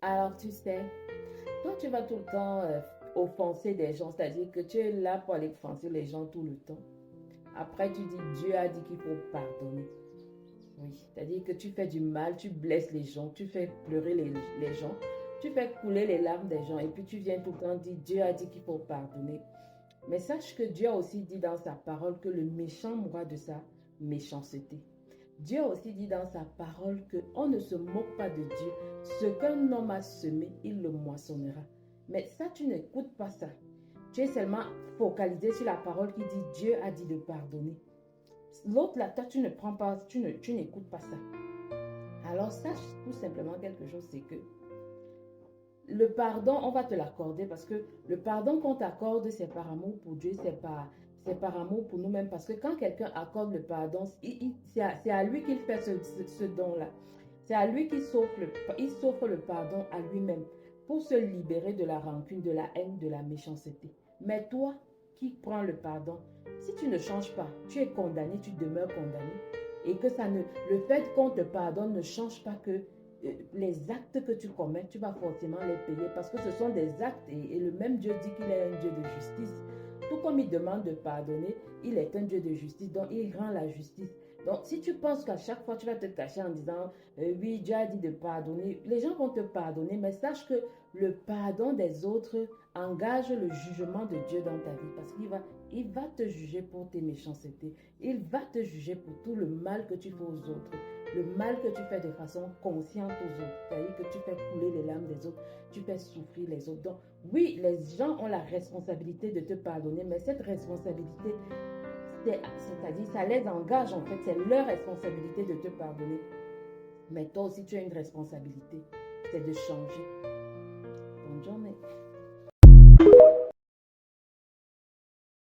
Alors, tu sais, toi, tu vas tout le temps offenser des gens, c'est-à-dire que tu es là pour aller offenser les gens tout le temps. Après, tu dis, Dieu a dit qu'il faut pardonner. Oui, c'est-à-dire que tu fais du mal, tu blesses les gens, tu fais pleurer les gens, tu fais couler les larmes des gens, et puis tu viens tout le temps dire, Dieu a dit qu'il faut pardonner. Mais sache que Dieu a aussi dit dans sa parole que le méchant mourra de sa méchanceté. Dieu a aussi dit dans sa parole que on ne se moque pas de Dieu. Ce qu'un homme a semé, il le moissonnera. Mais ça, tu n'écoutes pas ça. Tu es seulement focalisé sur la parole qui dit Dieu a dit de pardonner. L'autre là, toi, tu ne prends pas, tu n'écoutes pas ça. Alors sache tout simplement quelque chose, c'est que le pardon, on va te l'accorder parce que le pardon qu'on t'accorde, c'est par amour pour Dieu, c'est par amour pour nous-mêmes. Parce que quand quelqu'un accorde le pardon, c'est à lui qu'il fait ce don-là. C'est à lui il s'offre le pardon à lui-même pour se libérer de la rancune, de la haine, de la méchanceté. Mais toi qui prends le pardon, si tu ne changes pas, tu es condamné, tu demeures condamné. Et que le fait qu'on te pardonne ne change pas que les actes que tu commets, tu vas forcément les payer parce que ce sont des actes et le même Dieu dit qu'il est un Dieu de justice. Tout comme il demande de pardonner, il est un Dieu de justice, donc il rend la justice. Donc si tu penses qu'à chaque fois tu vas te cacher en disant oui, Dieu a dit de pardonner, les gens vont te pardonner, mais sache que le pardon des autres engage le jugement de Dieu dans ta vie parce il va te juger pour tes méchancetés, il va te juger pour tout le mal que tu fais aux autres, le mal que tu fais de façon consciente aux autres, c'est-à-dire que tu fais couler les larmes des autres, tu fais souffrir les autres. Donc, oui, les gens ont la responsabilité de te pardonner, mais cette responsabilité, c'est-à-dire, ça les engage en fait, c'est leur responsabilité de te pardonner. Mais toi aussi, tu as une responsabilité, c'est de changer.